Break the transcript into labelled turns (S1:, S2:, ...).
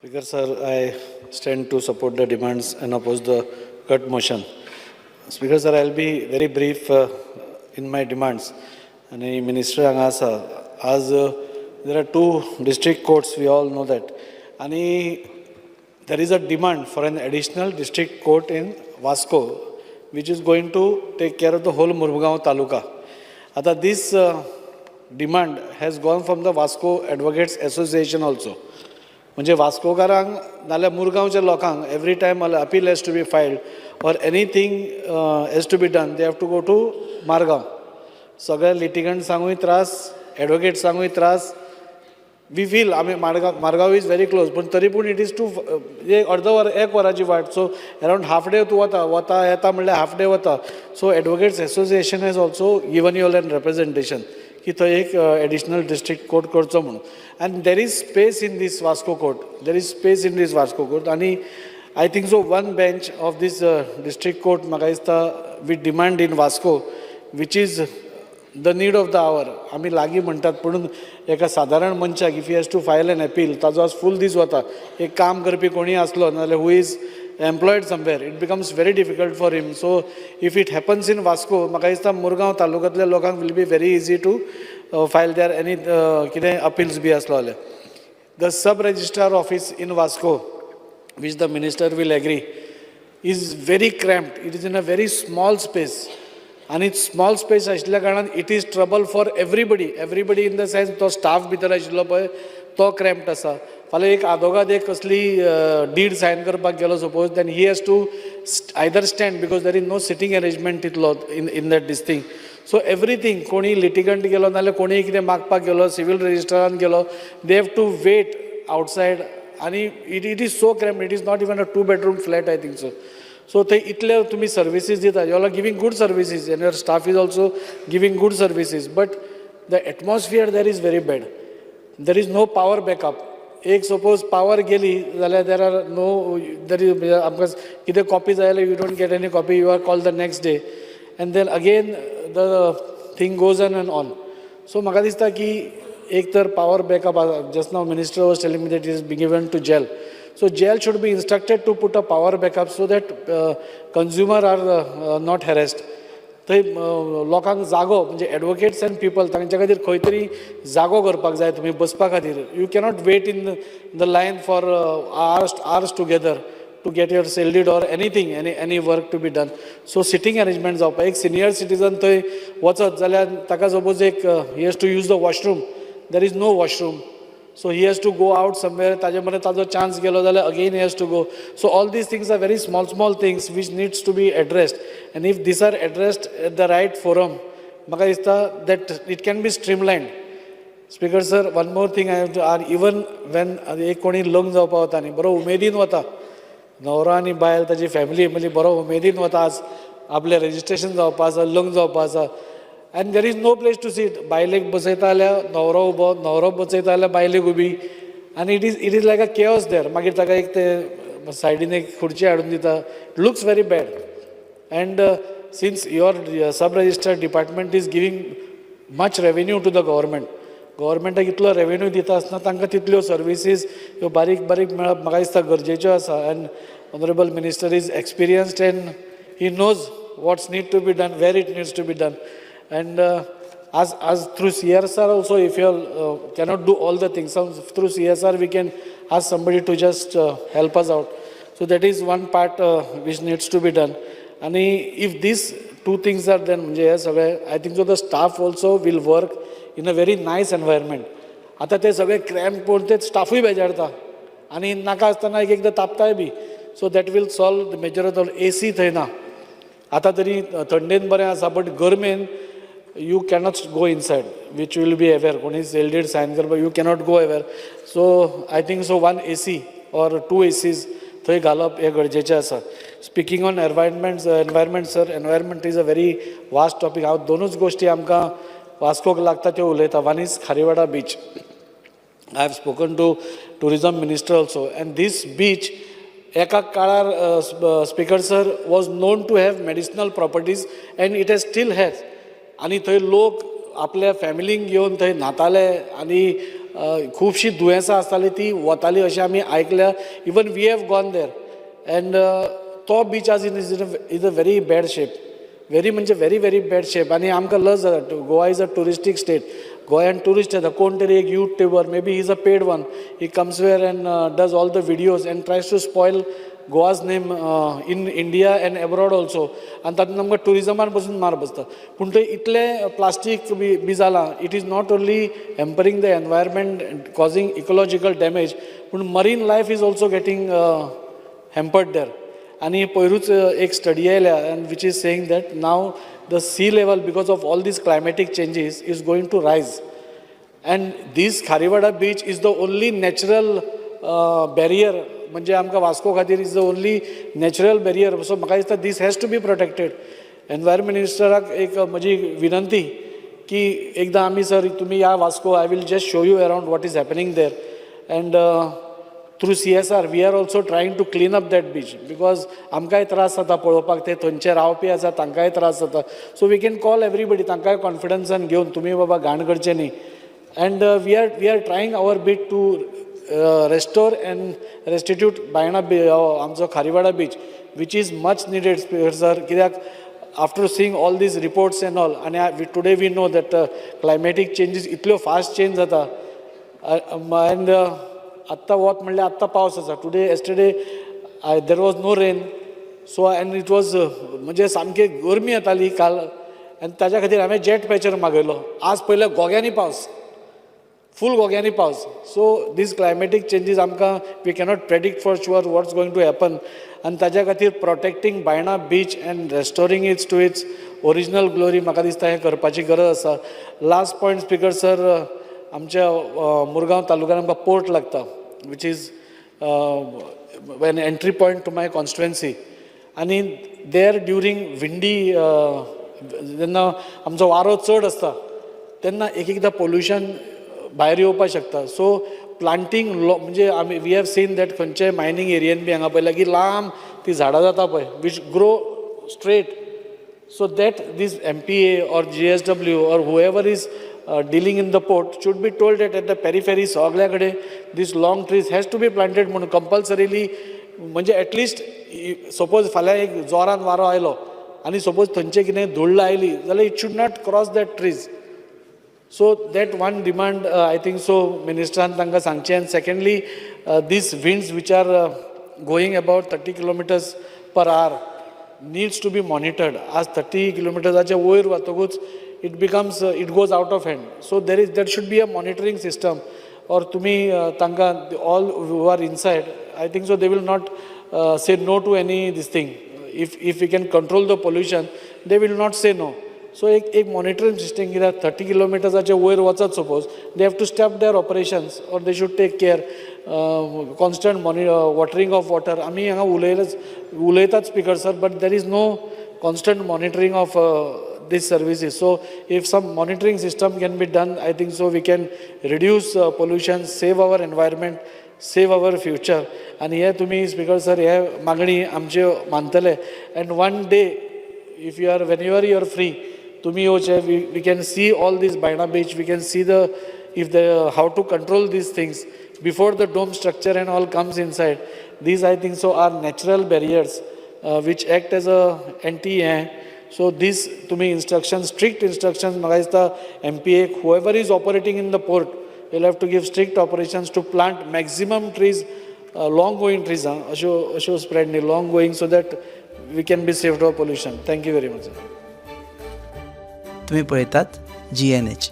S1: Speaker sir, I stand to support the demands and oppose the cut motion. Speaker sir, I'll be very brief in my demands. And Minister Angasa, as there are two district courts, we all know that. And there is a demand for an additional district court in Vasco, which is going to take care of the whole Murmugaon Taluka. This demand has gone from the Vasco Advocates Association also. म्हणजे वास्कोकारांक नाल्यार मुरगांवच्या लोकांक every time appeal has to be filed or anything has to be done they have to go to Margao. सगळे लिटिगंट्सांकूय त्रास, एडवोकेट्सांकूय त्रास. We feel आमी Margao is very close, पण तरी पूण इट इज टू अर्द वर एक वराची वाट. सो अरावंड हाफ डे तूं वता येता म्हणल्यार हाफ डे वता. So advocates association has also given you all an representation की थंय एक एडिशनल डिस्ट्रिक्ट कोर्ट करचो म्हणून. And there is space in this Vasco court. There is space in this Vasco court. And I think so one bench of this district court, we demand in Vasco, which is the need of the hour. आमी लागी म्हणटात पण एका साधारण मनशाक if he has to file an appeal, ताजो आज फूल दीस वता. एक काम करपी कोणी असलो नाल्यार who is employed somewhere, it becomes very difficult for him. So if it happens in Vasco, म्हाका दिसता मुरगांव तालुक्यांतल्या लोकांक will be very easy to file there any कितें appeals बी असलो जाल्यार. The sub-registrar office in Vasco, which the minister will agree, is very cramped. It is in a very small space. And it's small space आशिल्ल्या कारणान it is trouble for everybody. Everybody in the sense तो staff भितर आशिल्लो पळय तो cramped आसा. फाल्यां एक आदोगाद एक कसली डीड सायन करपाक गेलो suppose, then he has to either stand because there is no sitting arrangement in that this thing. So everything, कोणी litigant गेलो नाल्यार कोणी कितें मागपाक गेलो, civil registraran गेलो, they have to wait outside. आणि it is so cramped. It is not even a 2-bedroom flat, I think so. So they इतले तुम्ही सर्विसेस दिता, you are giving good services and your staff is also giving good services, but the atmosphere there is very bad. There is no power backup. एक suppose power गेली जाल्यार there are no, there is आमकां कितें copy जाय जाल्यार you don't get any copy, you are called the next day and then again the thing goes on and on. So म्हाका दिसता की एक तर power backup, just now minister was telling me that is be given to jail. So jail should be instructed to put a power backup so that consumer are not harassed. थंय लोकांक जागो म्हणजे advocates end people तांच्या खातीर खंय तरी जागो करपाक जाय तुमी बसपा खातीर. You cannot wait in the line for hours together to get your sale deed or anything any work to be done. So sitting arrangement जावपाक, एक सिनियर सिटीजन थंय वचत जाल्यार ताका सपोज एक he has to use the washroom, there is no washroom. So he has to go out somewhere, ताजो chance गेलो जाल्यार again he has to go. So all these things are very small things which needs to be addressed. And if these are addressed at the right forum, म्हाका दिसता that it can be streamlined. Speaker sir, one more thing I have to add, even when एक कोणी लग्न जावपा वता न्ही, बरो उमेदीन वता, न्हवरो आनी बायल ताजी फॅमिली म्हणजे बरो उमेदीन वता, आज आपलें रजिस्ट्रेशन जावपा आसा, लग्न जावपा आसा. And there is no place to sit. बायलेक बसयता जाल्यार न्हवरो उबो, न्हवरो बसयता जाल्यार बायलेक उबी, आनी it is like a chaos there. मागीर ताका एक ते सायडीन एक खुर्ची हाडून दिता. It looks very bad. And since your sub registrar department is giving much revenue to the गव्हर्मेंटाक इतलो रेवेन्यू दिता आसतना तांकां तितल्यो सर्विसीस ह्यो बारीक बारीक मेळप म्हाका दिसता गरजेच्यो आसा. And honourable minister is experienced and he knows what's need to be done, where it needs to be done. And as through CSR also, if you cannot do all the things, through CSR we can ask somebody to just help us out. So that is one part which needs to be done. And if these two things are done, I think so the staff also will work in a very nice environment. आता ते सगळे cramp पळोवन ते स्टाफूय बेजारता आनी नाका आसतना एक एकदां तापताय बी. So that will solve the major of the AC थंय ना. आतां तरी थंडेन बरें आसा, बट गरमेन you cannot go inside, which will be aware. कोणी सेल डीड सायन करपाक you cannot go aware. So I think so one AC or 2 ACs थंय घालप हे गरजेचें आसा. Speaking on environment sir, environment is a very vast topic. हांव दोनूच गोश्टी आमकां वास्कोक लागता त्यो उलयता. One is Khariwada beach. I have spoken to tourism minister also, and this beach एका काळार speaker sir was known to have medicinal properties and it still has. आनी थंय लोक आपल्या फॅमिलींक घेवन थंय न्हाताले आनी खुबशीं दुयेंसां आसतालीं ती वतालीं अशें आमी आयकल्या. Even we have gone there and तो बीच आज is a very bad shape, very म्हणजे व्हेरी बॅड शेप. आनी आमकां लज जाता. Goa is a touristic state. गोंयान टुरिस्ट येता, कोण तरी एक YouTuber, may be he is a paid one, he comes where and does all the videos and tries to spoil Goa's name in India and abroad also. आनी तातूंत आमकां टुरिजमान पसून मार बसता. पूण थंय इतलें प्लास्टीक बी जालां. It is not only hampering the environment, causing ecological damage, पूण marine life is also getting hampered there. आनी पयरूच एक स्टडी आयल्या and which is saying that now the sea level because of all this climatic changes is going to rise. And this Khariwada beach is the only natural barrier, म्हणजे आमकां वास्को खातीर is the only natural barrier. So म्हाका दिसता this has to B protected. Environment मिनिस्टराक एक म्हजी विनंती की एकदां आमी सर तुमी या Vasco, I will just show you around what is happening there. And through CSR we are also trying to clean up that beach because आमकांय त्रास जाता पळोवपाक, ते थंयचे रावपी आसा तांकांय त्रास जाता. So we can call everybody, तांकांय कॉन्फिडन्सान घेवन तुमी बाबा घाण करचें न्ही. And we are trying our bit to restore and restitute Baina आमचो Khariwada beach which is much needed sir. कित्याक after seeing all these reports and all, आनी today we know that climatic changes इतल्यो फास्ट चेंज जाता. अँड आत्तां वत म्हणल्यार आत्तां पावस आसा. Today yesterday there was no rain. So and it was म्हणजे सामकी गरमी येताली काल, आनी ताज्या खातीर हांवें जेट पॅचर मागयलो. आज पयले गोग्यांनी पावस, फूल गोग्यांनी पावस. सो दीस क्लायमॅटीक चेंजीस आमकां we cannot predict for sure what's going to happen. आनी ताज्या खातीर protecting Baina beach and restoring its to its original glory, म्हाका दिसता हें करपाची गरज आसा. लास्ट पॉयंट स्पिकर सर, आमच्या मुरगांव तालुक्यान आमकां पोर्ट लागता which is an entry point to my constituency. आनी there during windy जेन्ना आमचो वारो चड आसता तेन्ना एक एकदां पोल्युशन भायर येवपाक शकता. सो प्लांटींग म्हणजे आमी वी हॅव सीन दॅट खंयचे मायनींग एरियेन बी हांगा पळयला की लांब ती झाडां जाता पळय which grow straight. So that this MPA or GSW or whoever is dealing in the port should be told that at the periphery सगळ्या कडेन these long trees has to be planted म्हणून कंपल्सरिली. म्हणजे at least suppose फाल्यां एक जोरान वारो आयलो आनी suppose थंयचे कितें धूळ आयली जाल्यार it should not cross that trees. So that one demand I think so मिनिस्टरान तांकां सांगचें. And secondly this winds which are going about 30 kilometers per hour needs to be monitored. आज 30 kilometers वयर वतकूच it becomes it goes out of hand. So there should be a monitoring system. Or तुमी तांकां all who are inside, I think so they will not say no to any this thing. If we can control the pollution, they will not say no. So एक monitoring system कित्याक 30 kilometers वयर वचत suppose, they have to stop their operations or they should take care. Constant watering of water. आमी हांगा उलयतात speaker sir, but there is no constant monitoring of these services. So if some monitoring system can be done, I think so we can reduce pollution, save our environment, save our future. And here तुमी speaker sir हे मागणी आमचे मानतले. And one day if you are whenever you are free, तुमी येवचे, we can see all this Baina beach, we can see how to control these things before the dome structure and all comes inside. These I think so are natural barriers which act as a anti-air. So these to me instructions, strict instructions, Magaista MPA, whoever is operating in the port will have to give strict operations to plant maximum trees, long going trees, spread long going, so that we can be saved of pollution. Thank you very much.
S2: तुम्ही पळयतात GNH.